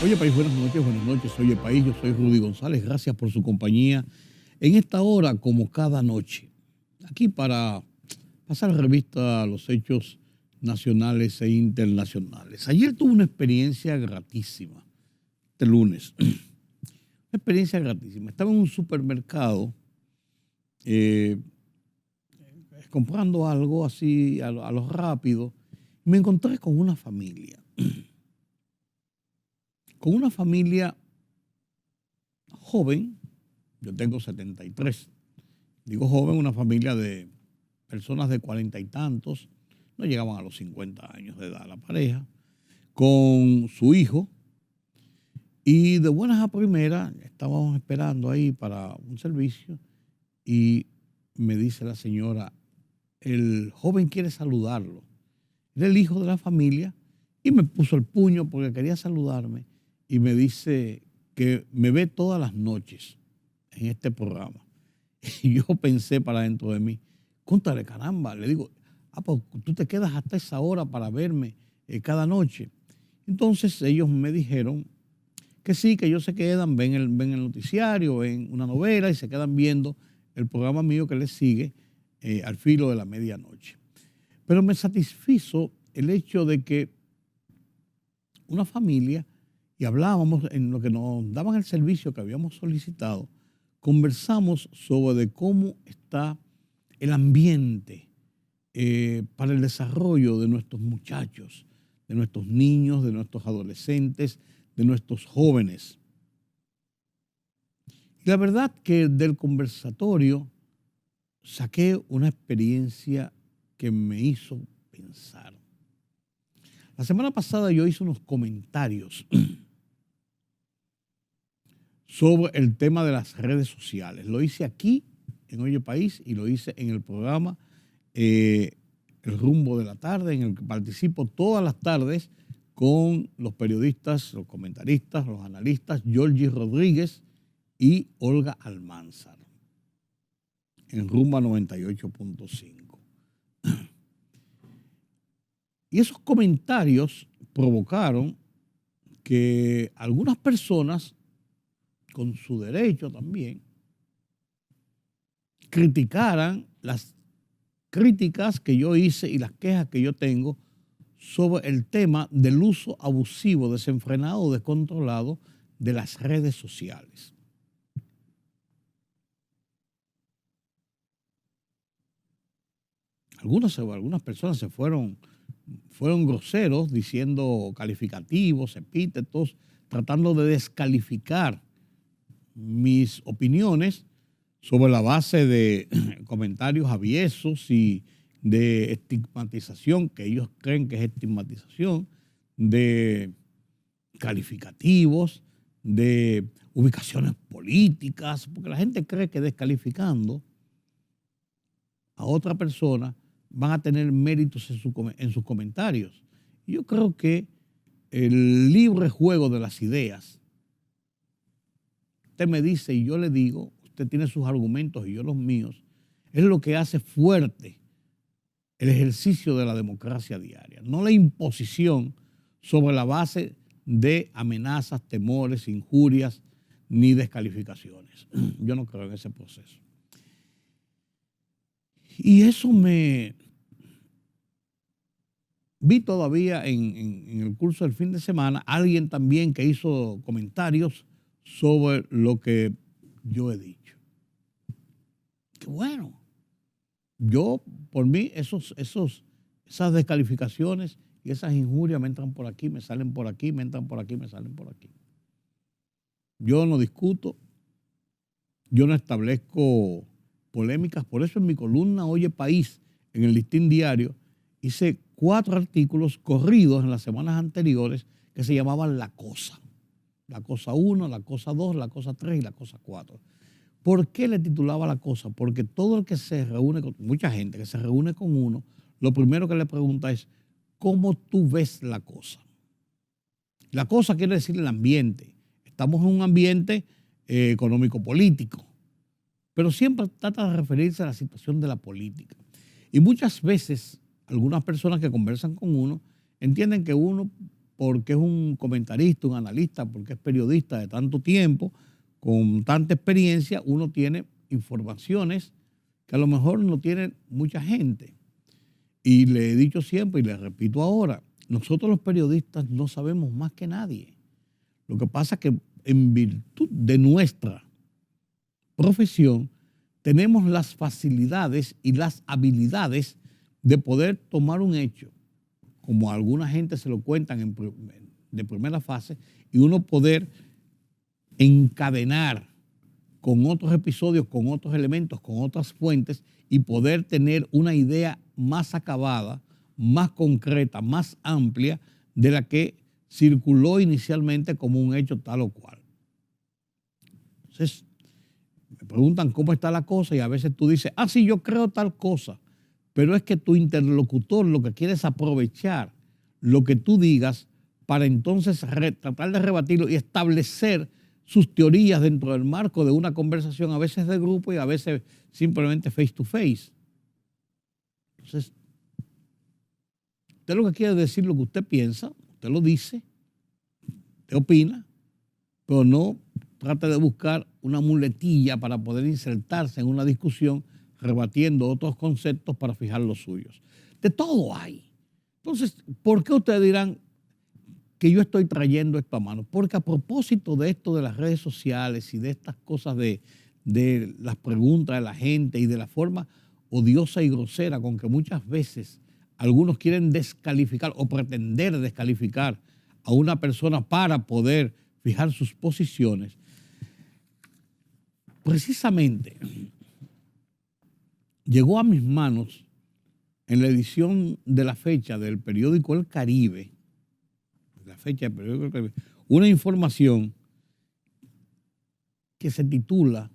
Oye País, buenas noches. Oye País, yo soy Rudy González. Gracias por su compañía en esta hora, como cada noche. Aquí para pasar revista a los hechos nacionales e internacionales. Ayer tuve una experiencia gratísima, este lunes. Una experiencia gratísima. Estaba en un supermercado eh, comprando algo así a lo rápido. Me encontré con una familia. Con una familia joven. Yo tengo 73. Digo joven, una familia de personas de 40 y tantos, no llegaban a los 50 años de edad la pareja, con su hijo. Y de buenas a primeras, estábamos esperando ahí para un servicio y me dice la señora, el joven quiere saludarlo. Era el hijo de la familia y me puso el puño porque quería saludarme y me dice que me ve todas las noches en este programa. Y yo pensé para dentro de mí, cóntale caramba, le digo, pues tú te quedas hasta esa hora para verme cada noche. Entonces ellos me dijeron que sí, que ellos se quedan, ven el noticiario, ven una novela y se quedan viendo el programa mío que les sigue al filo de la medianoche. Pero me satisfizo el hecho de que una familia, y hablábamos en lo que nos daban el servicio que habíamos solicitado, conversamos sobre de cómo está el ambiente para el desarrollo de nuestros muchachos, de nuestros niños, de nuestros adolescentes, de nuestros jóvenes. Y la verdad que del conversatorio saqué una experiencia que me hizo pensar. La semana pasada yo hice unos comentarios sobre el tema de las redes sociales. Lo hice aquí en Oye País y lo hice en el programa El Rumbo de la Tarde, en el que participo todas las tardes con los periodistas, los comentaristas, los analistas, Georgie Rodríguez y Olga Almanzar, en Rumba 98.5. Y esos comentarios provocaron que algunas personas, con su derecho también, criticaran las críticas que yo hice y las quejas que yo tengo sobre el tema del uso abusivo, desenfrenado, descontrolado de las redes sociales. Algunas personas fueron groseros diciendo calificativos, epítetos, tratando de descalificar mis opiniones sobre la base de comentarios aviesos y de estigmatización, que ellos creen que es estigmatización, de calificativos, de ubicaciones políticas, porque la gente cree que descalificando a otra persona van a tener méritos en sus comentarios. Yo creo que el libre juego de las ideas, usted me dice y yo le digo, usted tiene sus argumentos y yo los míos, es lo que hace fuerte el ejercicio de la democracia diaria, no la imposición sobre la base de amenazas, temores, injurias ni descalificaciones. Yo no creo en ese proceso. Y eso me vi todavía en el curso del fin de semana, alguien también que hizo comentarios sobre lo que yo he dicho. Qué bueno. Yo, por mí, esas descalificaciones y esas injurias me entran por aquí, me salen por aquí, me entran por aquí, me salen por aquí. Yo no discuto, yo no establezco polémicas, por eso en mi columna Oye País, en el Listín Diario, hice 4 artículos corridos en las semanas anteriores que se llamaban La Cosa. La Cosa 1, La Cosa 2, La Cosa 3 y La Cosa 4. ¿Por qué le titulaba La Cosa? Porque todo el que se reúne, mucha gente que se reúne con uno, lo primero que le pregunta es, ¿cómo tú ves la cosa? La cosa quiere decir el ambiente. Estamos en un ambiente económico-político, pero siempre trata de referirse a la situación de la política. Y muchas veces algunas personas que conversan con uno entienden que uno porque es un comentarista, un analista, porque es periodista de tanto tiempo, con tanta experiencia, uno tiene informaciones que a lo mejor no tiene mucha gente. Y le he dicho siempre y le repito ahora, nosotros los periodistas no sabemos más que nadie. Lo que pasa es que en virtud de nuestra profesión tenemos las facilidades y las habilidades de poder tomar un hecho, como a alguna gente se lo cuentan de primera fase, y uno poder encadenar con otros episodios, con otros elementos, con otras fuentes y poder tener una idea más acabada, más concreta, más amplia de la que circuló inicialmente como un hecho tal o cual. Entonces, me preguntan cómo está la cosa y a veces tú dices, sí, yo creo tal cosa, pero es que tu interlocutor lo que quiere es aprovechar lo que tú digas para entonces tratar de rebatirlo y establecer sus teorías dentro del marco de una conversación, a veces de grupo y a veces simplemente face to face. Entonces, usted lo que quiere decir lo que usted piensa, usted lo dice, usted opina, pero no trate de buscar una muletilla para poder insertarse en una discusión rebatiendo otros conceptos para fijar los suyos. De todo hay. Entonces, ¿por qué ustedes dirán que yo estoy trayendo esto a mano? Porque a propósito de esto de las redes sociales y de estas cosas de las preguntas de la gente y de la forma odiosa y grosera con que muchas veces algunos quieren descalificar o pretender descalificar a una persona para poder fijar sus posiciones, precisamente llegó a mis manos en la edición de la fecha del periódico El Caribe, una información que se titula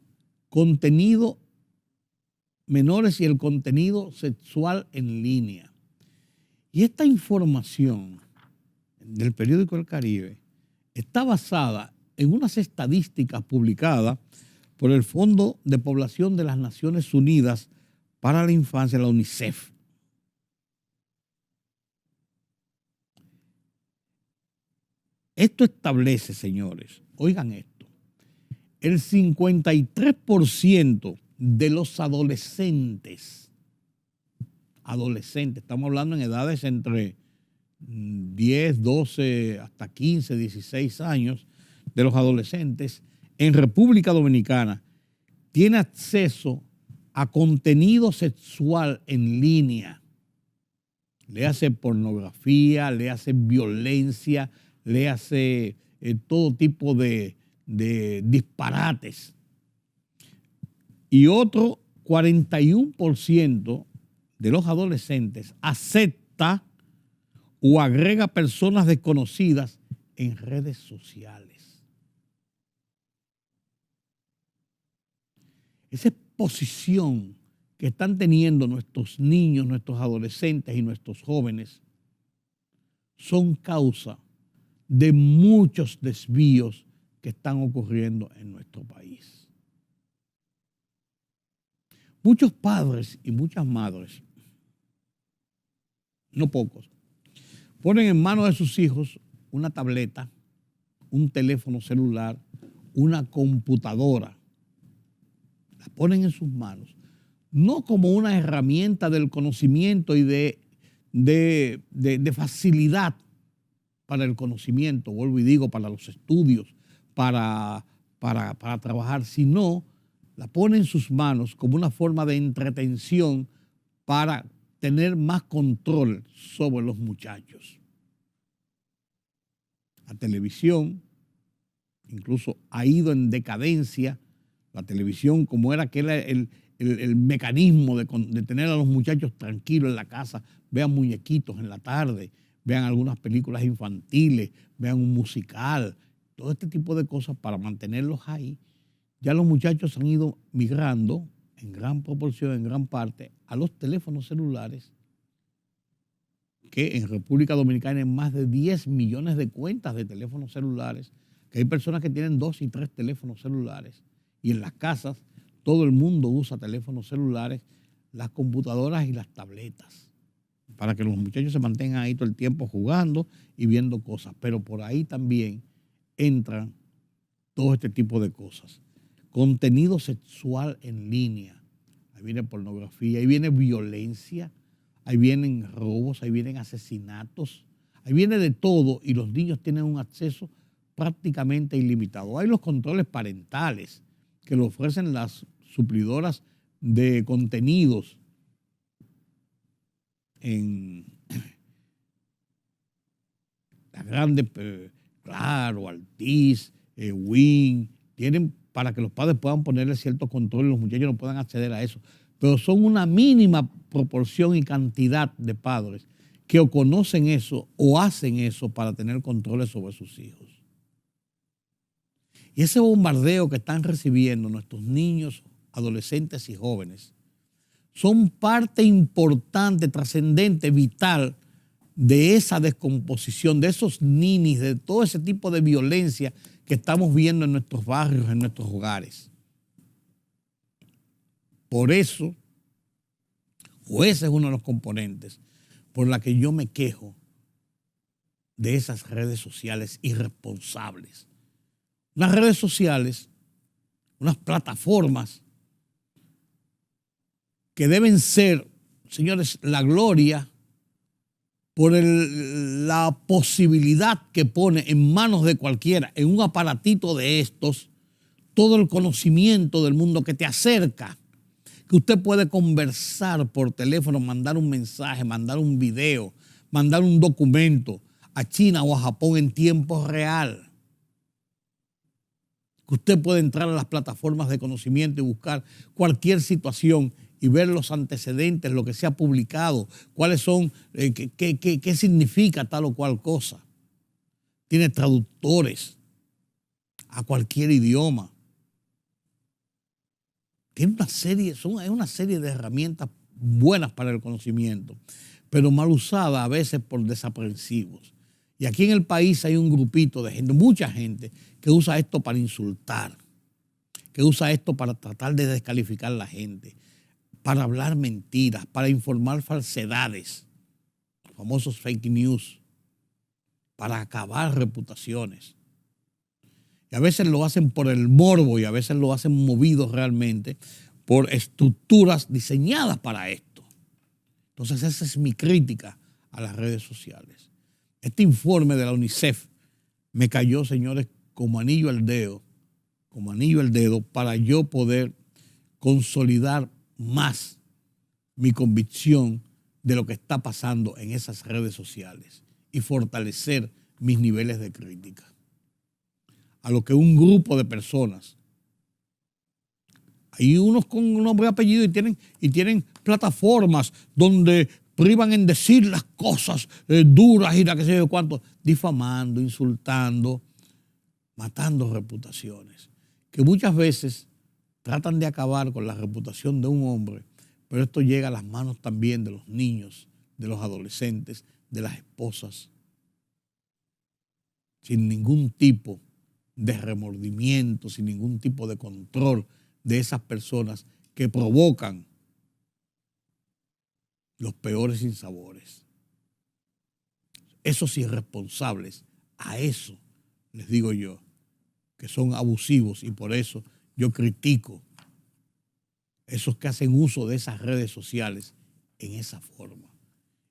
Contenido menores y el contenido sexual en línea. Y esta información del periódico El Caribe está basada en unas estadísticas publicadas por el Fondo de Población de las Naciones Unidas para la Infancia, la UNICEF. Esto establece, señores, oigan esto, el 53% de los adolescentes, estamos hablando en edades entre 10, 12, hasta 15, 16 años, de los adolescentes en República Dominicana, tiene acceso a contenido sexual en línea. Le hace pornografía, le hace violencia, le hace todo tipo de disparates. Y otro 41% de los adolescentes acepta o agrega personas desconocidas en redes sociales. Esa exposición que están teniendo nuestros niños, nuestros adolescentes y nuestros jóvenes son causa de muchos desvíos que están ocurriendo en nuestro país. Muchos padres y muchas madres, no pocos, ponen en manos de sus hijos una tableta, un teléfono celular, una computadora. La ponen en sus manos, no como una herramienta del conocimiento y de facilidad para el conocimiento, vuelvo y digo, para los estudios, para trabajar, sino la pone en sus manos como una forma de entretención para tener más control sobre los muchachos. La televisión incluso ha ido en decadencia. La televisión, como era que era el mecanismo de tener a los muchachos tranquilos en la casa, vean muñequitos en la tarde, vean algunas películas infantiles, vean un musical, todo este tipo de cosas para mantenerlos ahí. Ya los muchachos han ido migrando en gran proporción, en gran parte, a los teléfonos celulares, que en República Dominicana hay más de 10 millones de cuentas de teléfonos celulares, que hay personas que tienen 2 y 3 teléfonos celulares, y en las casas todo el mundo usa teléfonos celulares, las computadoras y las tabletas. para que los muchachos se mantengan ahí todo el tiempo jugando y viendo cosas. Pero por ahí también entran todo este tipo de cosas. Contenido sexual en línea. Ahí viene pornografía, ahí viene violencia, ahí vienen robos, ahí vienen asesinatos, ahí viene de todo y los niños tienen un acceso prácticamente ilimitado. Hay los controles parentales que lo ofrecen las suplidoras de contenidos en las grandes, Claro, Altiz, Win, tienen para que los padres puedan ponerle cierto control y los muchachos no puedan acceder a eso. Pero son una mínima proporción y cantidad de padres que o conocen eso o hacen eso para tener controles sobre sus hijos. Y ese bombardeo que están recibiendo nuestros niños, adolescentes y jóvenes son parte importante, trascendente, vital de esa descomposición, de esos ninis, de todo ese tipo de violencia que estamos viendo en nuestros barrios, en nuestros hogares. Por eso, o ese es uno de los componentes por la que yo me quejo de esas redes sociales irresponsables. Unas redes sociales, unas plataformas que deben ser, señores, la gloria por la posibilidad que pone en manos de cualquiera, en un aparatito de estos, todo el conocimiento del mundo que te acerca, que usted puede conversar por teléfono, mandar un mensaje, mandar un video, mandar un documento a China o a Japón en tiempo real. Que usted puede entrar a las plataformas de conocimiento y buscar cualquier situación y ver los antecedentes, lo que se ha publicado, cuáles son, qué significa tal o cual cosa. Tiene traductores a cualquier idioma. Tiene es una serie de herramientas buenas para el conocimiento, pero mal usadas a veces por desaprensivos. Y aquí en el país hay un grupito de gente, mucha gente, que usa esto para insultar, que usa esto para tratar de descalificar a la gente, para hablar mentiras, para informar falsedades, famosos fake news, para acabar reputaciones. Y a veces lo hacen por el morbo y a veces lo hacen movidos realmente por estructuras diseñadas para esto. Entonces esa es mi crítica a las redes sociales. Este informe de la UNICEF me cayó, señores, como anillo al dedo, para yo poder consolidar más mi convicción de lo que está pasando en esas redes sociales y fortalecer mis niveles de crítica. A lo que un grupo de personas, hay unos con nombre y apellido y tienen plataformas donde privan en decir las cosas duras y la que sé yo cuánto, difamando, insultando, matando reputaciones, que muchas veces tratan de acabar con la reputación de un hombre, pero esto llega a las manos también de los niños, de los adolescentes, de las esposas, sin ningún tipo de remordimiento, sin ningún tipo de control de esas personas que provocan los peores sinsabores. Esos irresponsables, a eso les digo yo, que son abusivos, y por eso yo critico esos que hacen uso de esas redes sociales en esa forma.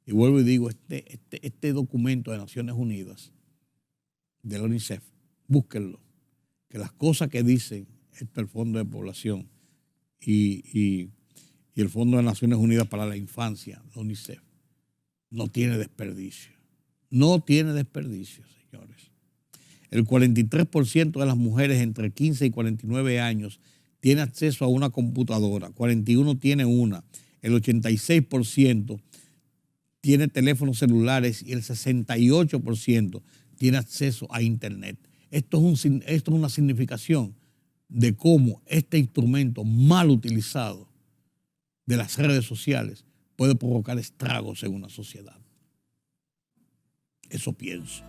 Y vuelvo y digo, este documento de Naciones Unidas, de la UNICEF, búsquenlo, que las cosas que dicen el Fondo de Población y el Fondo de Naciones Unidas para la Infancia, la UNICEF, no tiene desperdicio. No tiene desperdicio, señores. El 43% de las mujeres entre 15 y 49 años tiene acceso a una computadora, 41% tiene una, el 86% tiene teléfonos celulares y el 68% tiene acceso a Internet. Esto es una significación de cómo este instrumento mal utilizado de las redes sociales puede provocar estragos en una sociedad. Eso pienso.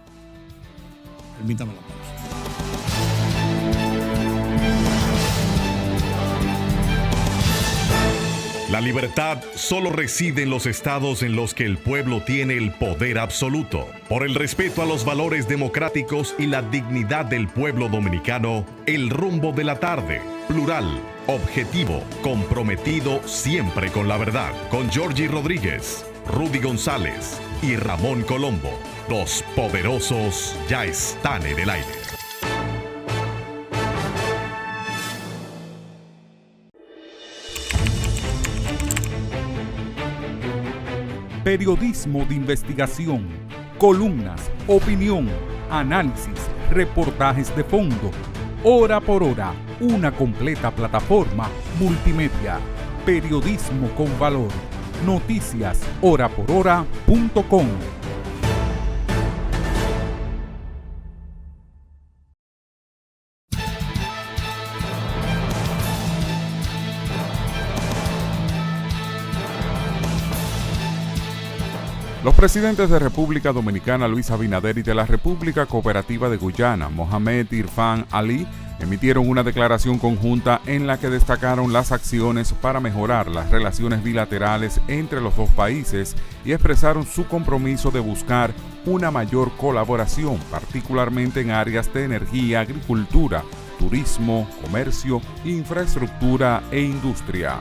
Permítame la pausa. La libertad solo reside en los estados en los que el pueblo tiene el poder absoluto. Por el respeto a los valores democráticos y la dignidad del pueblo dominicano, El Rumbo de la Tarde, plural, objetivo, comprometido siempre con la verdad. Con Georgie Rodríguez, Rudy González y Ramón Colombo. Los poderosos ya están en el aire. Periodismo de investigación, columnas, opinión, análisis, reportajes de fondo. Hora por hora, una completa plataforma multimedia. Periodismo con valor. Noticias horaporhora.com. Los presidentes de República Dominicana, Luis Abinader, y de la República Cooperativa de Guyana, Mohamed Irfan Ali, emitieron una declaración conjunta en la que destacaron las acciones para mejorar las relaciones bilaterales entre los dos países y expresaron su compromiso de buscar una mayor colaboración, particularmente en áreas de energía, agricultura, turismo, comercio, infraestructura e industria.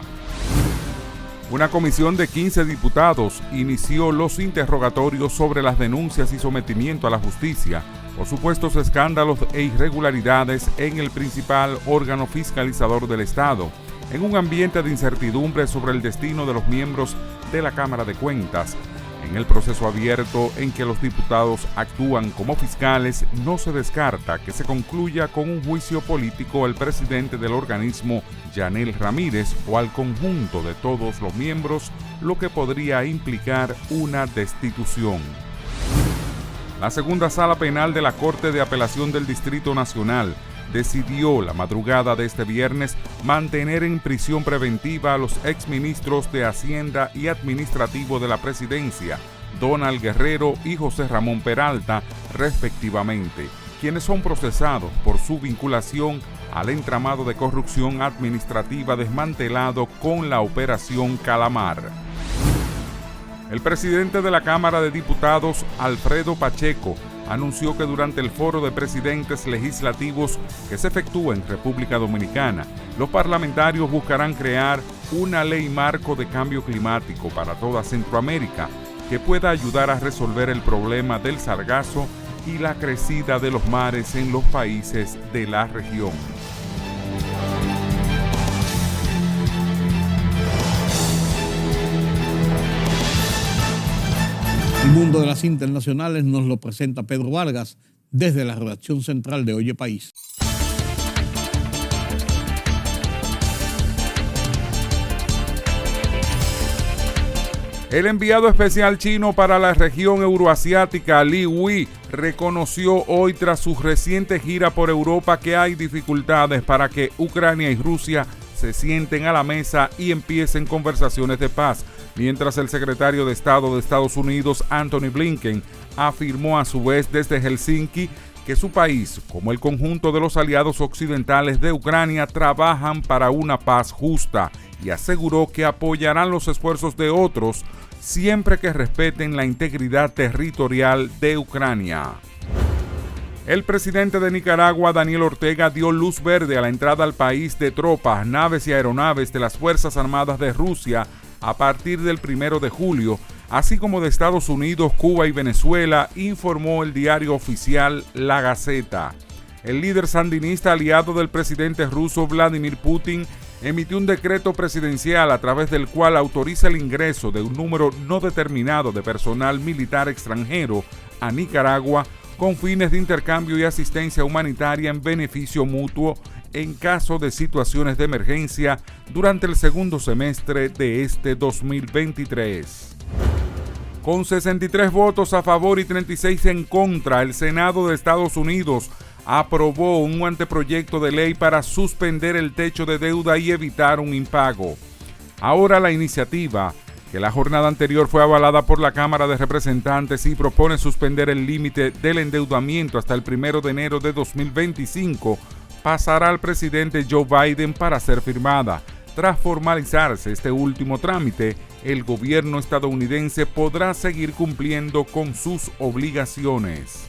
Una comisión de 15 diputados inició los interrogatorios sobre las denuncias y sometimiento a la justicia por supuestos escándalos e irregularidades en el principal órgano fiscalizador del Estado, en un ambiente de incertidumbre sobre el destino de los miembros de la Cámara de Cuentas. En el proceso abierto en que los diputados actúan como fiscales, no se descarta que se concluya con un juicio político al presidente del organismo, Yanel Ramírez, o al conjunto de todos los miembros, lo que podría implicar una destitución. La segunda sala penal de la Corte de Apelación del Distrito Nacional decidió la madrugada de este viernes mantener en prisión preventiva a los exministros de Hacienda y Administrativo de la Presidencia, Donald Guerrero y José Ramón Peralta, respectivamente, quienes son procesados por su vinculación al entramado de corrupción administrativa desmantelado con la Operación Calamar. El presidente de la Cámara de Diputados, Alfredo Pacheco, anunció que durante el foro de presidentes legislativos que se efectúa en República Dominicana, los parlamentarios buscarán crear una ley marco de cambio climático para toda Centroamérica que pueda ayudar a resolver el problema del sargazo y la crecida de los mares en los países de la región. El mundo de las internacionales nos lo presenta Pedro Vargas desde la redacción central de Oye País. El enviado especial chino para la región euroasiática, Li Wei, reconoció hoy tras su reciente gira por Europa que hay dificultades para que Ucrania y Rusia se sienten a la mesa y empiecen conversaciones de paz, mientras el secretario de Estado de Estados Unidos, Antony Blinken, afirmó a su vez desde Helsinki que su país, como el conjunto de los aliados occidentales de Ucrania, trabajan para una paz justa y aseguró que apoyarán los esfuerzos de otros siempre que respeten la integridad territorial de Ucrania. El presidente de Nicaragua, Daniel Ortega, dio luz verde a la entrada al país de tropas, naves y aeronaves de las Fuerzas Armadas de Rusia a partir del 1 de julio, así como de Estados Unidos, Cuba y Venezuela, informó el diario oficial La Gaceta. El líder sandinista aliado del presidente ruso Vladimir Putin emitió un decreto presidencial a través del cual autoriza el ingreso de un número no determinado de personal militar extranjero a Nicaragua con fines de intercambio y asistencia humanitaria en beneficio mutuo en caso de situaciones de emergencia durante el segundo semestre de este 2023. Con 63 votos a favor y 36 en contra, el Senado de Estados Unidos aprobó un anteproyecto de ley para suspender el techo de deuda y evitar un impago. Ahora la iniciativa, que la jornada anterior fue avalada por la Cámara de Representantes y propone suspender el límite del endeudamiento hasta el 1 de enero de 2025, pasará al presidente Joe Biden para ser firmada. Tras formalizarse este último trámite, el gobierno estadounidense podrá seguir cumpliendo con sus obligaciones.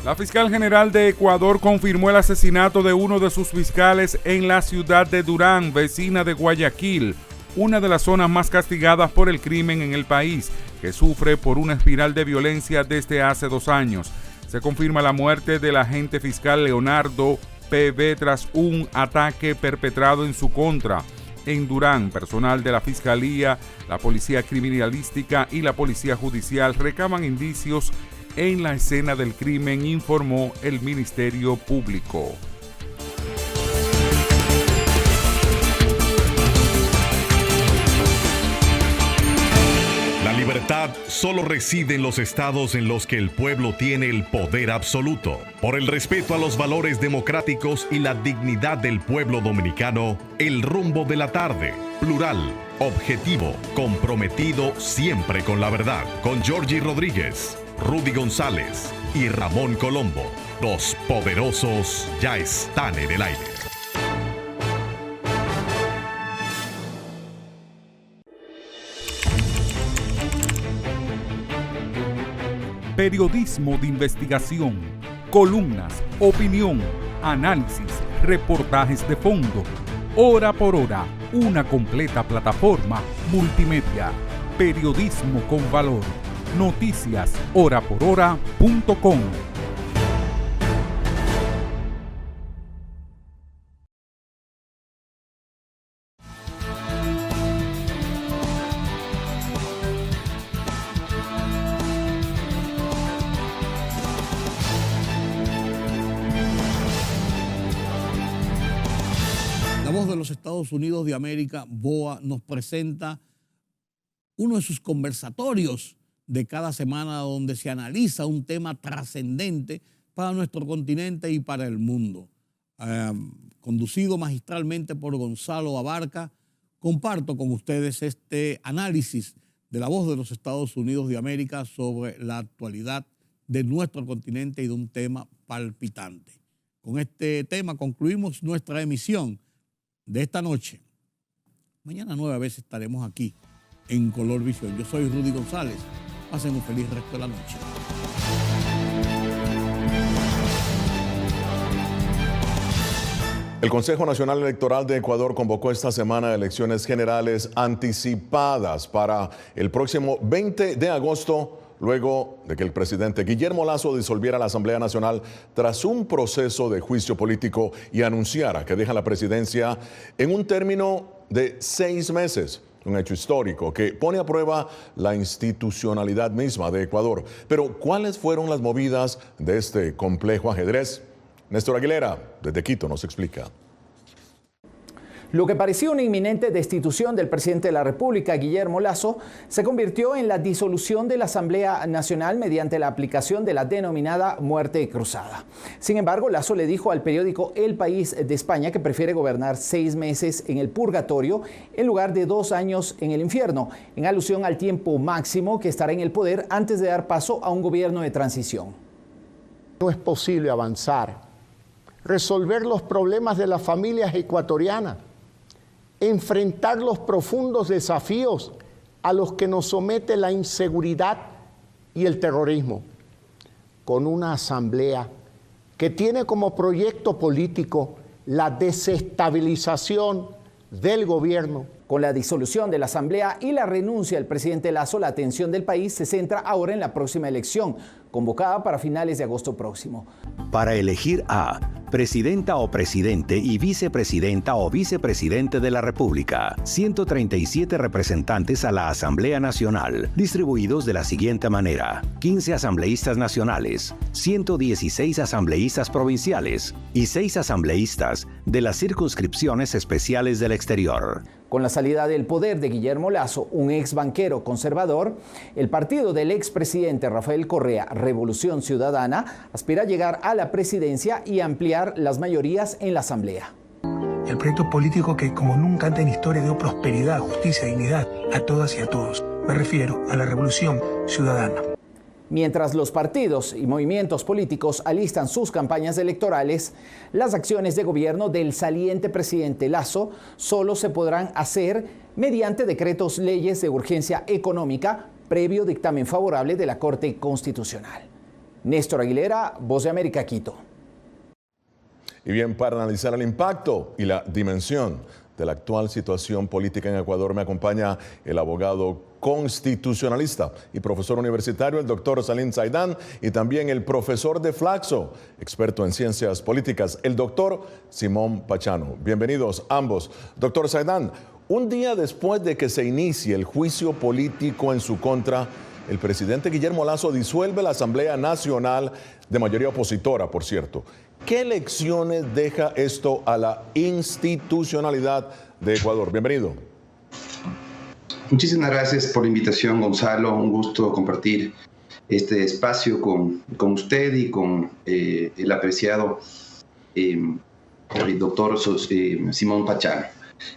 La fiscal general de Ecuador confirmó el asesinato de uno de sus fiscales en la ciudad de Durán, vecina de Guayaquil, una de las zonas más castigadas por el crimen en el país, que sufre por una espiral de violencia desde hace 2 años. Se confirma la muerte del agente fiscal Leonardo P.B. tras un ataque perpetrado en su contra. En Durán, personal de la Fiscalía, la Policía Criminalística y la Policía Judicial recaban indicios en la escena del crimen, informó el Ministerio Público. La libertad solo reside en los estados en los que el pueblo tiene el poder absoluto. Por el respeto a los valores democráticos y la dignidad del pueblo dominicano, El Rumbo de la Tarde, plural, objetivo, comprometido siempre con la verdad. Con Georgie Rodríguez, Rudy González y Ramón Colombo. Los poderosos ya están en el aire. Periodismo de investigación, columnas, opinión, análisis, reportajes de fondo. Hora por hora, una completa plataforma multimedia. Periodismo con valor. Noticias horaporhora.com. La Voz de los Estados Unidos de América, VOA, nos presenta uno de sus conversatorios de cada semana donde se analiza un tema trascendente para nuestro continente y para el mundo. Conducido magistralmente por Gonzalo Abarca, comparto con ustedes este análisis de La Voz de los Estados Unidos de América sobre la actualidad de nuestro continente y de un tema palpitante. Con este tema concluimos nuestra emisión de esta noche. Mañana 9 veces estaremos aquí en Color Visión. Yo soy Rudy González. Pasen un feliz resto de la noche. El Consejo Nacional Electoral de Ecuador convocó esta semana elecciones generales anticipadas para el próximo 20 de agosto, luego de que el presidente Guillermo Lasso disolviera la Asamblea Nacional tras un proceso de juicio político y anunciara que deja la presidencia en un término de 6 meses. Un hecho histórico que pone a prueba la institucionalidad misma de Ecuador. Pero, ¿cuáles fueron las movidas de este complejo ajedrez? Néstor Aguilera, desde Quito, nos explica. Lo que parecía una inminente destitución del presidente de la República, Guillermo Lasso, se convirtió en la disolución de la Asamblea Nacional mediante la aplicación de la denominada muerte cruzada. Sin embargo, Lasso le dijo al periódico El País de España que prefiere gobernar 6 meses en el purgatorio en lugar de 2 años en el infierno, en alusión al tiempo máximo que estará en el poder antes de dar paso a un gobierno de transición. No es posible avanzar, resolver los problemas de las familias ecuatorianas, enfrentar los profundos desafíos a los que nos somete la inseguridad y el terrorismo, con una asamblea que tiene como proyecto político la desestabilización del gobierno. Con la disolución de la Asamblea y la renuncia del presidente Lasso, la atención del país se centra ahora en la próxima elección, convocada para finales de agosto próximo. Para elegir a presidenta o presidente y vicepresidenta o vicepresidente de la República, 137 representantes a la Asamblea Nacional, distribuidos de la siguiente manera: 15 asambleístas nacionales, 116 asambleístas provinciales y 6 asambleístas de las circunscripciones especiales del exterior. Con la salida del poder de Guillermo Lasso, un ex banquero conservador, el partido del expresidente Rafael Correa, Revolución Ciudadana, aspira a llegar a la presidencia y ampliar las mayorías en la Asamblea. El proyecto político que como nunca antes en la historia dio prosperidad, justicia, dignidad a todas y a todos. Me refiero a la Revolución Ciudadana. Mientras los partidos y movimientos políticos alistan sus campañas electorales, las acciones de gobierno del saliente presidente Lasso solo se podrán hacer mediante decretos leyes de urgencia económica previo dictamen favorable de la Corte Constitucional. Néstor Aguilera, Voz de América, Quito. Y bien, para analizar el impacto y la dimensión de la actual situación política en Ecuador, me acompaña el abogado constitucionalista y profesor universitario, el doctor Salim Zaidan, y también el profesor de Flaxo, experto en ciencias políticas, el doctor Simón Pachano. Bienvenidos ambos. Doctor Zaidan, un día después de que se inicie el juicio político en su contra, el presidente Guillermo Lasso disuelve la Asamblea Nacional de mayoría opositora, por cierto. ¿Qué lecciones deja esto a la institucionalidad de Ecuador? Bienvenido. Muchísimas gracias por la invitación, Gonzalo. Un gusto compartir este espacio con usted y con el apreciado el doctor Simón Pachano.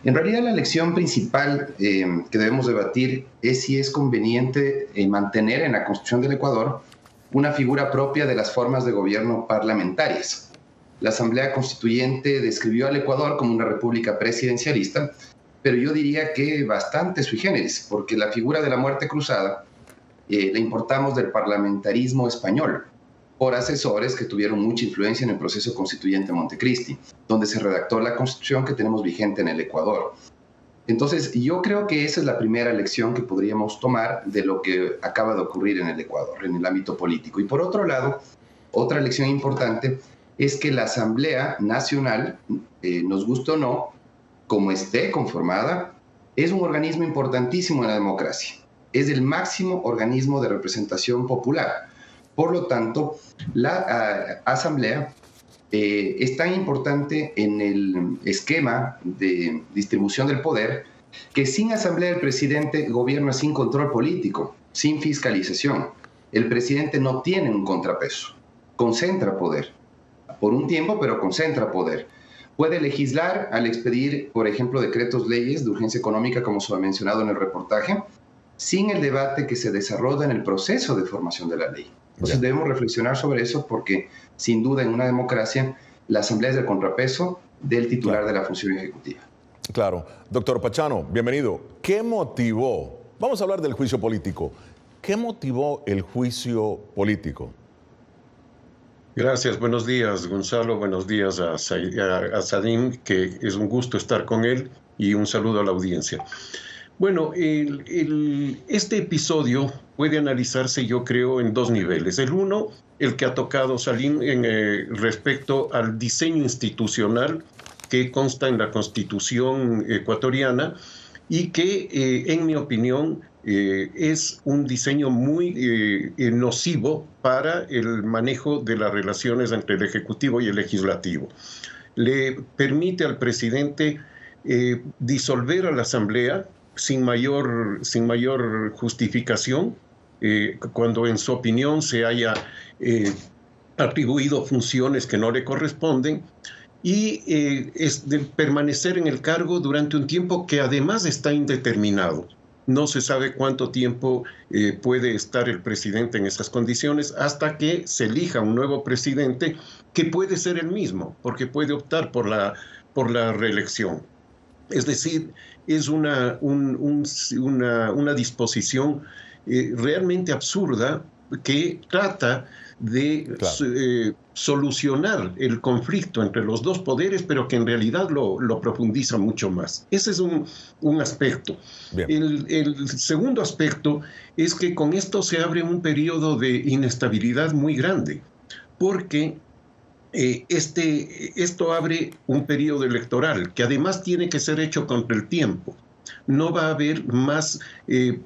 En realidad, la lección principal que debemos debatir es si es conveniente mantener en la Constitución del Ecuador una figura propia de las formas de gobierno parlamentarias. La Asamblea Constituyente describió al Ecuador como una república presidencialista, pero yo diría que bastante sui generis, porque la figura de la muerte cruzada la importamos del parlamentarismo español, por asesores que tuvieron mucha influencia en el proceso constituyente Montecristi, donde se redactó la Constitución que tenemos vigente en el Ecuador. Entonces, yo creo que esa es la primera lección que podríamos tomar de lo que acaba de ocurrir en el Ecuador, en el ámbito político. Y por otro lado, otra lección importante es que la Asamblea Nacional, nos guste o no, como esté conformada, es un organismo importantísimo en la democracia. Es el máximo organismo de representación popular. Por lo tanto, la Asamblea es tan importante en el esquema de distribución del poder que sin Asamblea el presidente gobierna sin control político, sin fiscalización. El presidente no tiene un contrapeso, concentra poder. Por un tiempo, pero concentra poder. Puede legislar al expedir, por ejemplo, decretos leyes de urgencia económica, como se ha mencionado en el reportaje, sin el debate que se desarrolla en el proceso de formación de la ley. Entonces debemos reflexionar sobre eso porque, sin duda, en una democracia, la Asamblea es el contrapeso del titular de la función ejecutiva. Claro. Doctor Pachano, bienvenido. ¿Qué motivó? Vamos a hablar del juicio político. ¿Qué motivó el juicio político? Gracias, buenos días Gonzalo, buenos días a Sadim, que es un gusto estar con él, y un saludo a la audiencia. Bueno, este episodio puede analizarse, yo creo, en dos niveles. El uno, el que ha tocado Salim respecto al diseño institucional que consta en la Constitución ecuatoriana y que, en mi opinión, es un diseño muy nocivo para el manejo de las relaciones entre el Ejecutivo y el Legislativo. Le permite al presidente disolver a la Asamblea sin mayor justificación, cuando en su opinión se haya atribuido funciones que no le corresponden, y es de permanecer en el cargo durante un tiempo que además está indeterminado. No se sabe cuánto tiempo puede estar el presidente en esas condiciones hasta que se elija un nuevo presidente, que puede ser el mismo, porque puede optar por la reelección. Es decir, es una disposición realmente absurda que trata de solucionar el conflicto entre los dos poderes, pero que en realidad lo profundiza mucho más. Ese es un aspecto. El segundo aspecto es que con esto se abre un periodo de inestabilidad muy grande, porque esto abre un periodo electoral que además tiene que ser hecho contra el tiempo. No va a haber más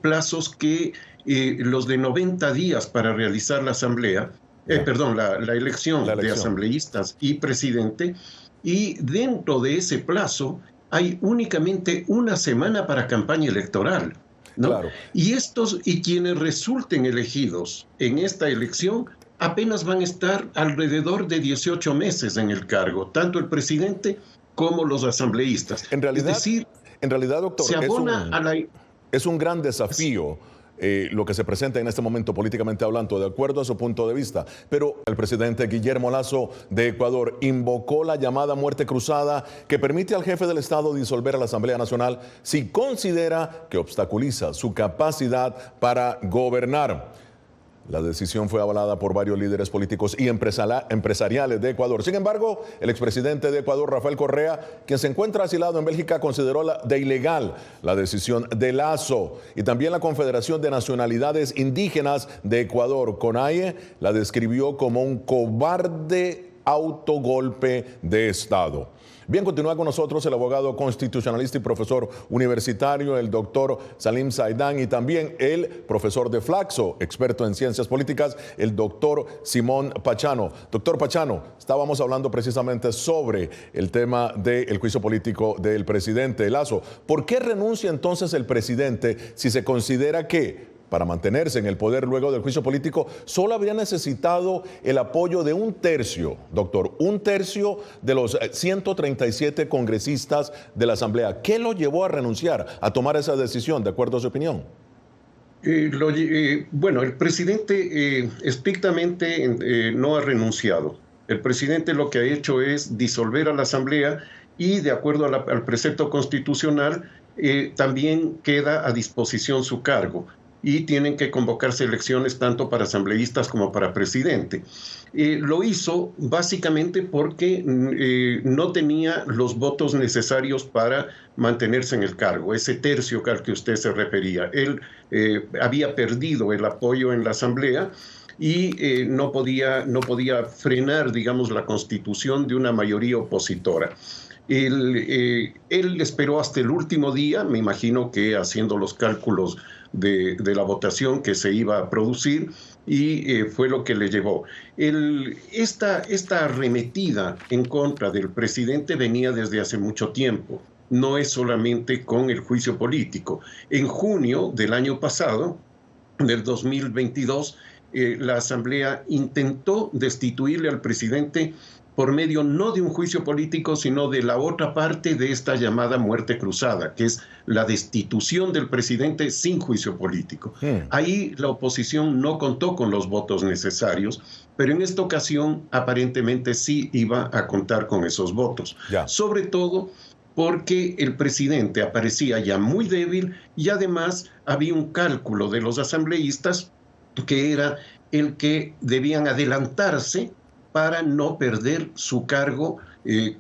plazos que los de 90 días para realizar la asamblea, la elección de asambleístas y presidente, y dentro de ese plazo hay únicamente una semana para campaña electoral, ¿no? Claro. Y quienes resulten elegidos en esta elección apenas van a estar alrededor de 18 meses en el cargo, tanto el presidente como los asambleístas. En realidad, doctor, se abona es un gran desafío lo que se presenta en este momento políticamente hablando, de acuerdo a su punto de vista. Pero el presidente Guillermo Lasso de Ecuador invocó la llamada muerte cruzada que permite al jefe del Estado disolver a la Asamblea Nacional si considera que obstaculiza su capacidad para gobernar. La decisión fue avalada por varios líderes políticos y empresariales de Ecuador. Sin embargo, el expresidente de Ecuador, Rafael Correa, quien se encuentra asilado en Bélgica, consideró de ilegal la decisión de Lasso. Y también la Confederación de Nacionalidades Indígenas de Ecuador, CONAIE, la describió como un cobarde autogolpe de Estado. Bien, continúa con nosotros el abogado constitucionalista y profesor universitario, el doctor Salim Saidán, y también el profesor de Flaxo, experto en ciencias políticas, el doctor Simón Pachano. Doctor Pachano, estábamos hablando precisamente sobre el tema del juicio político del presidente Lasso. ¿Por qué renuncia entonces el presidente si se considera que para mantenerse en el poder luego del juicio político solo habría necesitado el apoyo de un tercio, doctor, un tercio de los 137 congresistas de la Asamblea? ¿Qué lo llevó a renunciar, a tomar esa decisión, de acuerdo a su opinión? Bueno, el presidente estrictamente no ha renunciado. El presidente lo que ha hecho es disolver a la Asamblea y, de acuerdo al precepto constitucional, también queda a disposición su cargo. Y tienen que convocarse elecciones tanto para asambleístas como para presidente. Lo hizo básicamente porque no tenía los votos necesarios para mantenerse en el cargo, ese tercio al que usted se refería. Él había perdido el apoyo en la Asamblea y no podía frenar, digamos, la constitución de una mayoría opositora. Él esperó hasta el último día, me imagino que haciendo los cálculos de la votación que se iba a producir, y fue lo que le llevó. Esta arremetida en contra del presidente venía desde hace mucho tiempo. No es solamente con el juicio político. En junio del año pasado, del 2022, la Asamblea intentó destituirle al presidente por medio no de un juicio político, sino de la otra parte de esta llamada muerte cruzada, que es la destitución del presidente sin juicio político. Ahí la oposición no contó con los votos necesarios, pero en esta ocasión aparentemente sí iba a contar con esos votos. Sobre todo porque el presidente aparecía ya muy débil y además había un cálculo de los asambleístas que era el que debían adelantarse para no perder su cargo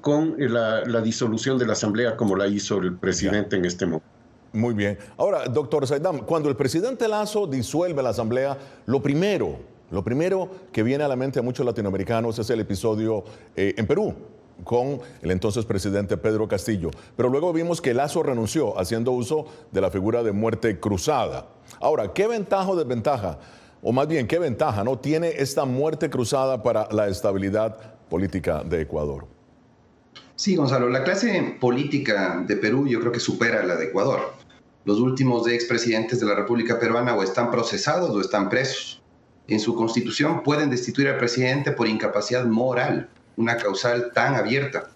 con la disolución de la Asamblea como la hizo el presidente en este momento. Muy bien. Ahora, doctor Saidán, cuando el presidente Lasso disuelve la Asamblea, lo primero que viene a la mente a muchos latinoamericanos es el episodio en Perú con el entonces presidente Pedro Castillo. Pero luego vimos que Lasso renunció haciendo uso de la figura de muerte cruzada. Ahora, ¿qué ventaja o desventaja? O más bien, ¿qué ventaja no tiene esta muerte cruzada para la estabilidad política de Ecuador? Sí, Gonzalo, la clase política de Perú yo creo que supera la de Ecuador. Los últimos expresidentes de la República Peruana o están procesados o están presos. En su constitución pueden destituir al presidente por incapacidad moral, una causal tan abierta.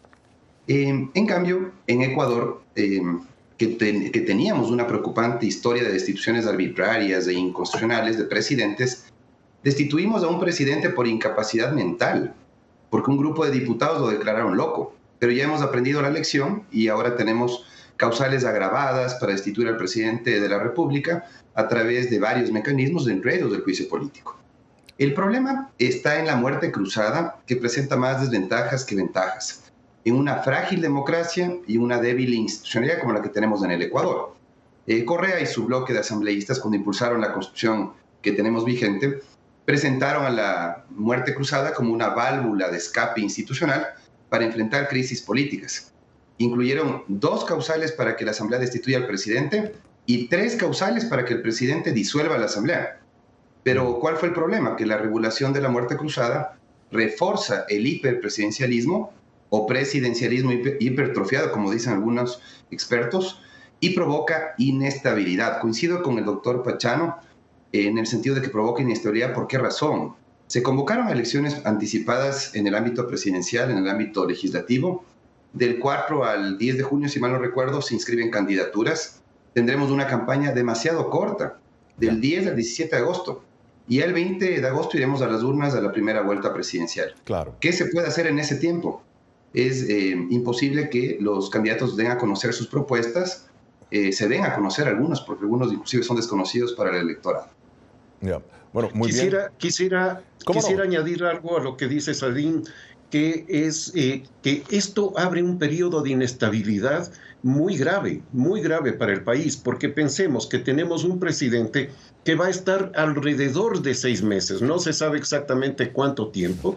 En cambio, en Ecuador, que teníamos una preocupante historia de destituciones arbitrarias e inconstitucionales de presidentes, destituimos a un presidente por incapacidad mental, porque un grupo de diputados lo declararon loco. Pero ya hemos aprendido la lección y ahora tenemos causales agravadas para destituir al presidente de la República a través de varios mecanismos, entre ellos del juicio político. El problema está en la muerte cruzada, que presenta más desventajas que ventajas, en una frágil democracia y una débil institucionalidad como la que tenemos en el Ecuador. Correa y su bloque de asambleístas, cuando impulsaron la constitución que tenemos vigente, presentaron a la muerte cruzada como una válvula de escape institucional para enfrentar crisis políticas. Incluyeron 2 causales para que la Asamblea destituya al presidente y 3 causales para que el presidente disuelva la Asamblea. Pero ¿cuál fue el problema? Que la regulación de la muerte cruzada refuerza el hiperpresidencialismo o presidencialismo hipertrofiado, como dicen algunos expertos, y provoca inestabilidad. Coincido con el doctor Pachano en el sentido de que provoca inestabilidad. ¿Por qué razón? Se convocaron elecciones anticipadas en el ámbito presidencial, en el ámbito legislativo. Del 4 al 10 de junio, si mal no recuerdo, se inscriben candidaturas. Tendremos una campaña demasiado corta del 10 al 17 de agosto. Y el 20 de agosto iremos a las urnas a la primera vuelta presidencial. Claro. ¿Qué se puede hacer en ese tiempo? Es imposible que los candidatos den a conocer sus propuestas, se den a conocer algunos, porque algunos inclusive son desconocidos para el electorado. Yeah. Bueno, muy bien. Quisiera añadir algo a lo que dice Sadim, que es que esto abre un periodo de inestabilidad muy grave para el país, porque pensemos que tenemos un presidente que va a estar alrededor de 6 meses, no se sabe exactamente cuánto tiempo,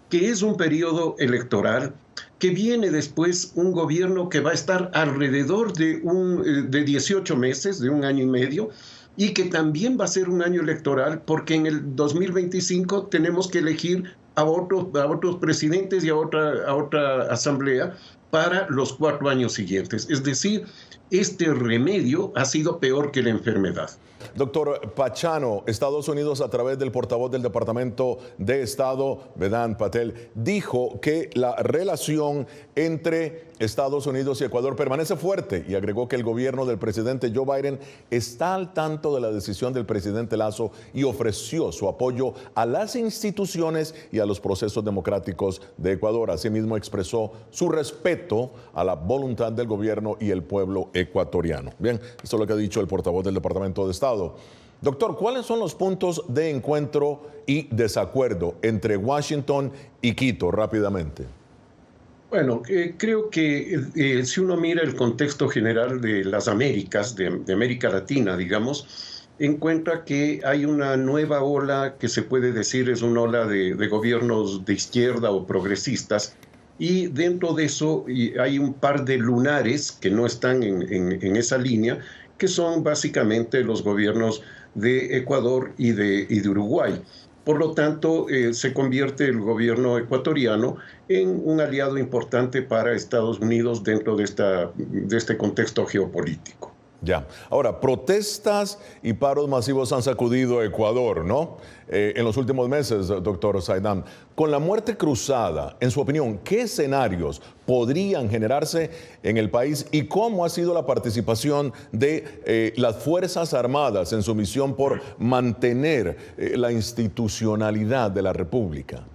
que es un periodo electoral, que viene después un gobierno que va a estar alrededor de 18 meses, de 1 año y medio, y que también va a ser un año electoral, porque en el 2025 tenemos que elegir a otros presidentes y a otra asamblea para los 4 años siguientes. Es decir, este remedio ha sido peor que la enfermedad. Doctor Pachano, Estados Unidos, a través del portavoz del Departamento de Estado, Vedant Patel, dijo que la relación entre Estados Unidos y Ecuador permanece fuerte y agregó que el gobierno del presidente Joe Biden está al tanto de la decisión del presidente Lasso y ofreció su apoyo a las instituciones y a los procesos democráticos de Ecuador. Asimismo, expresó su respeto a la voluntad del gobierno y el pueblo ecuatoriano. Bien, esto es lo que ha dicho el portavoz del Departamento de Estado. Doctor, ¿cuáles son los puntos de encuentro y desacuerdo entre Washington y Quito rápidamente? Bueno, creo que si uno mira el contexto general de las Américas, de América Latina, digamos, encuentra que hay una nueva ola que se puede decir es una ola de gobiernos de izquierda o progresistas, y dentro de eso hay un par de lunares que no están en esa línea, que son básicamente los gobiernos de Ecuador y de Uruguay. Por lo tanto, se convierte el gobierno ecuatoriano en un aliado importante para Estados Unidos dentro de este contexto geopolítico. Ya. Ahora, protestas y paros masivos han sacudido a Ecuador, ¿no? En los últimos meses, doctor Saidam. Con la muerte cruzada, en su opinión, ¿qué escenarios podrían generarse en el país y cómo ha sido la participación de las Fuerzas Armadas en su misión por mantener la institucionalidad de la República?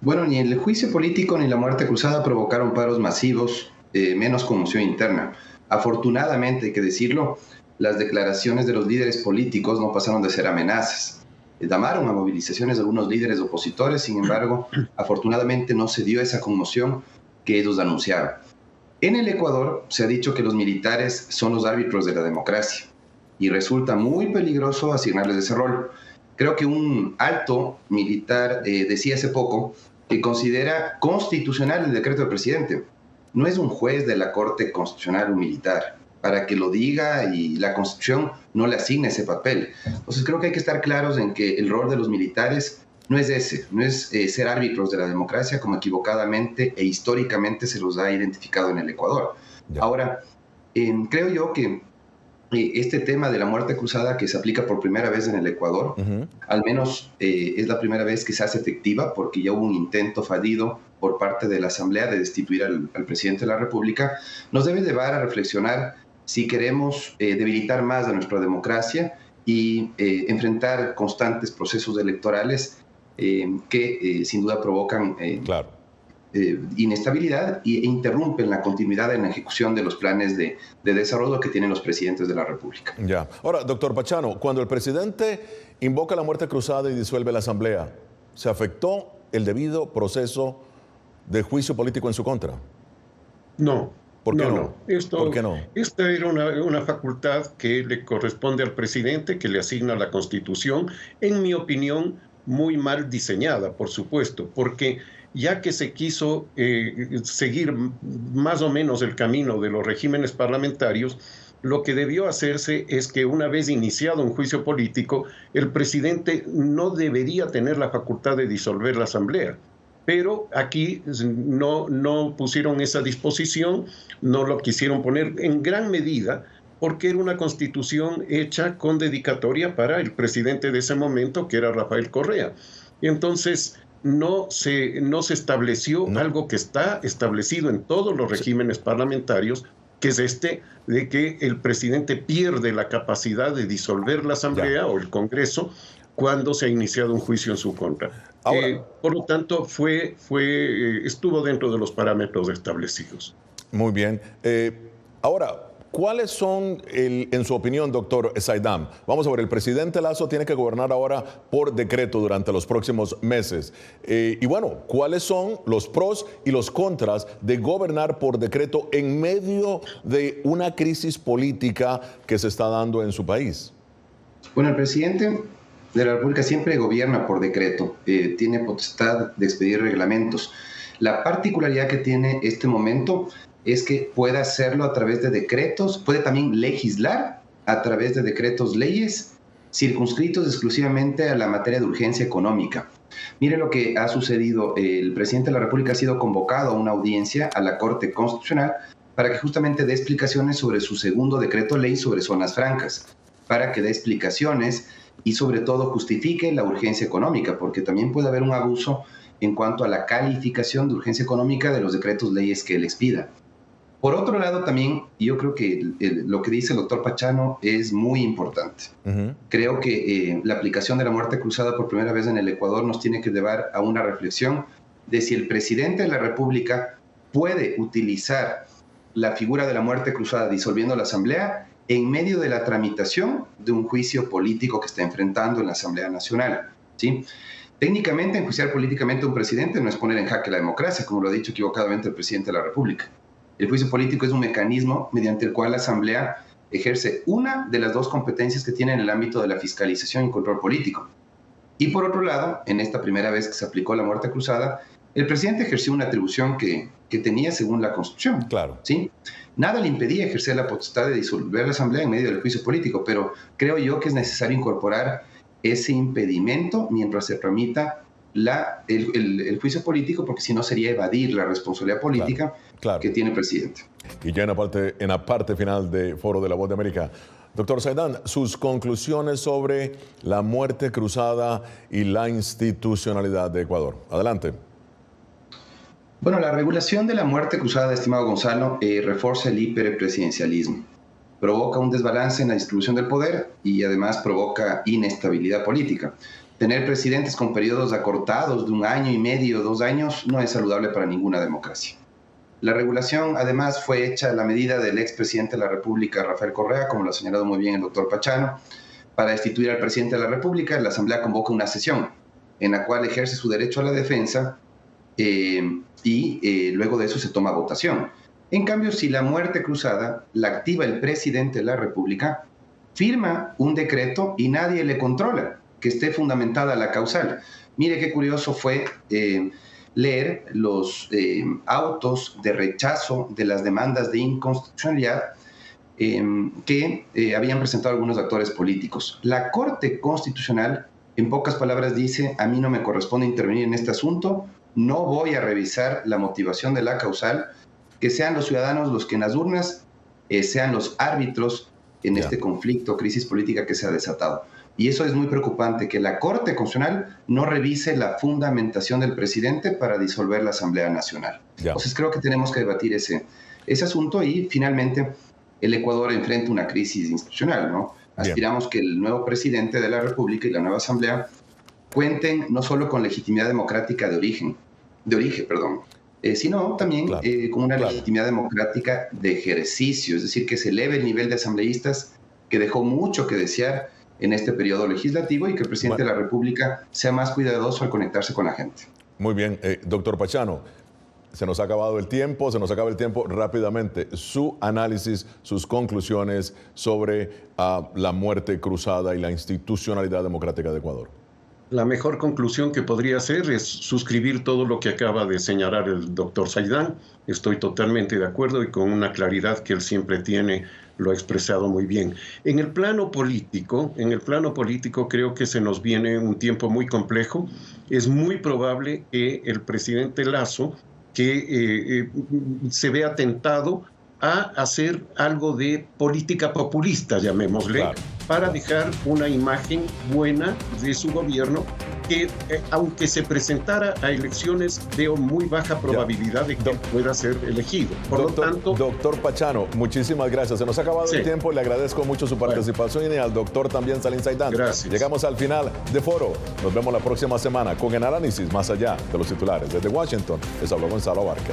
Bueno, ni el juicio político ni la muerte cruzada provocaron paros masivos, menos conmoción interna. Afortunadamente, hay que decirlo, las declaraciones de los líderes políticos no pasaron de ser amenazas. Llamaron a movilizaciones de algunos líderes opositores, sin embargo, afortunadamente no se dio esa conmoción que ellos anunciaron. En el Ecuador se ha dicho que los militares son los árbitros de la democracia y resulta muy peligroso asignarles ese rol. Creo que un alto militar decía hace poco que considera constitucional el decreto del presidente. No es un juez de la Corte Constitucional un militar, para que lo diga y la Constitución no le asigne ese papel. Entonces creo que hay que estar claros en que el rol de los militares no es ese, no es ser árbitros de la democracia como equivocadamente e históricamente se los ha identificado en el Ecuador. Ya. Ahora, creo yo que este tema de la muerte cruzada que se aplica por primera vez en el Ecuador, al menos es la primera vez que se hace efectiva porque ya hubo un intento fallido por parte de la Asamblea de destituir al presidente de la República, nos debe llevar a reflexionar si queremos debilitar más a nuestra democracia y enfrentar constantes procesos electorales que sin duda provocan inestabilidad e interrumpen la continuidad en la ejecución de los planes de desarrollo que tienen los presidentes de la República. Ya. Ahora, doctor Pachano, cuando el presidente invoca la muerte cruzada y disuelve la Asamblea, ¿se afectó el debido proceso de juicio político en su contra? No. ¿Por qué no? ¿Por qué no? Esta era una facultad que le corresponde al presidente, que le asigna la Constitución, en mi opinión, muy mal diseñada, por supuesto, porque ya que se quiso seguir más o menos el camino de los regímenes parlamentarios, lo que debió hacerse es que una vez iniciado un juicio político, el presidente no debería tener la facultad de disolver la Asamblea. Pero aquí no pusieron esa disposición, no lo quisieron poner en gran medida, porque era una constitución hecha con dedicatoria para el presidente de ese momento, que era Rafael Correa. Y entonces no se estableció algo que está establecido en todos los regímenes parlamentarios, que es de que el presidente pierde la capacidad de disolver la Asamblea o el Congreso cuando se ha iniciado un juicio en su contra. Por lo tanto, estuvo dentro de los parámetros establecidos. Muy bien. Ahora, ¿cuáles son, en su opinión, doctor Saidam? Vamos a ver, el presidente Lasso tiene que gobernar ahora por decreto durante los próximos meses. Y bueno, ¿cuáles son los pros y los contras de gobernar por decreto en medio de una crisis política que se está dando en su país? Bueno, el presidente de la República siempre gobierna por decreto, tiene potestad de expedir reglamentos. La particularidad que tiene este momento es que puede hacerlo a través de decretos, puede también legislar a través de decretos leyes circunscritos exclusivamente a la materia de urgencia económica. Mire lo que ha sucedido. El presidente de la República ha sido convocado a una audiencia a la Corte Constitucional para que justamente dé explicaciones sobre su segundo decreto ley sobre zonas francas, para que dé explicaciones y sobre todo justifique la urgencia económica, porque también puede haber un abuso en cuanto a la calificación de urgencia económica de los decretos leyes que él expida. Por otro lado, también yo creo que lo que dice el doctor Pachano es muy importante. Creo que la aplicación de la muerte cruzada por primera vez en el Ecuador nos tiene que llevar a una reflexión de si el presidente de la República puede utilizar la figura de la muerte cruzada disolviendo la Asamblea en medio de la tramitación de un juicio político que está enfrentando en la Asamblea Nacional, ¿sí? Técnicamente, enjuiciar políticamente a un presidente no es poner en jaque la democracia, como lo ha dicho equivocadamente el presidente de la República. El juicio político es un mecanismo mediante el cual la Asamblea ejerce una de las dos competencias que tiene en el ámbito de la fiscalización y control político. Y por otro lado, en esta primera vez que se aplicó la muerte cruzada, el presidente ejerció una atribución que tenía según la Constitución. Claro. ¿Sí? Nada le impedía ejercer la potestad de disolver la Asamblea en medio del juicio político, pero creo yo que es necesario incorporar ese impedimento mientras se tramita el juicio político, porque si no sería evadir la responsabilidad política que tiene el presidente. Y ya en la parte final de Foro de la Voz de América, doctor Saidam, sus conclusiones sobre la muerte cruzada y la institucionalidad de Ecuador. Adelante. Bueno, la regulación de la muerte cruzada, estimado Gonzalo, refuerza el hiperpresidencialismo. Provoca un desbalance en la distribución del poder y además provoca inestabilidad política. Tener presidentes con periodos acortados de 1 año y medio, 2 años, no es saludable para ninguna democracia. La regulación, además, fue hecha a la medida del expresidente de la República, Rafael Correa, como lo ha señalado muy bien el doctor Pachano. Para destituir al presidente de la República, la Asamblea convoca una sesión en la cual ejerce su derecho a la defensa y luego de eso se toma votación. En cambio, si la muerte cruzada la activa el presidente de la República, firma un decreto y nadie le controla que esté fundamentada la causal. Mire qué curioso fue leer los autos de rechazo de las demandas de inconstitucionalidad que habían presentado algunos actores políticos. La Corte Constitucional, en pocas palabras, dice: a mí no me corresponde intervenir en este asunto, no voy a revisar la motivación de la causal, que sean los ciudadanos los que en las urnas sean los árbitros en este conflicto, crisis política que se ha desatado. Y eso es muy preocupante, que la Corte Constitucional no revise la fundamentación del presidente para disolver la Asamblea Nacional. Entonces creo que tenemos que debatir ese asunto y finalmente el Ecuador enfrenta una crisis institucional, ¿no? Aspiramos que el nuevo presidente de la República y la nueva Asamblea cuenten no solo con legitimidad democrática de origen, sino también con una legitimidad democrática de ejercicio, es decir, que se eleve el nivel de asambleístas que dejó mucho que desear en este periodo legislativo y que el presidente de la República sea más cuidadoso al conectarse con la gente. Muy bien, doctor Pachano, se nos ha acabado el tiempo, rápidamente. Su análisis, sus conclusiones sobre la muerte cruzada y la institucionalidad democrática de Ecuador. La mejor conclusión que podría hacer es suscribir todo lo que acaba de señalar el doctor Saidam. Estoy totalmente de acuerdo y con una claridad que él siempre tiene, lo ha expresado muy bien. En el plano político creo que se nos viene un tiempo muy complejo. Es muy probable que el presidente Lasso se vea tentado a hacer algo de política populista, llamémosle, Claro, para dejar una imagen buena de su gobierno que, aunque se presentara a elecciones, veo muy baja probabilidad de que pueda ser elegido. Por lo tanto... Doctor Pachano, muchísimas gracias. Se nos ha acabado el tiempo. Le agradezco mucho su participación y al doctor también, Salim Saidán. Gracias. Llegamos al final de Foro. Nos vemos la próxima semana con el análisis más allá de los titulares. Desde Washington, les habló Gonzalo Abarca.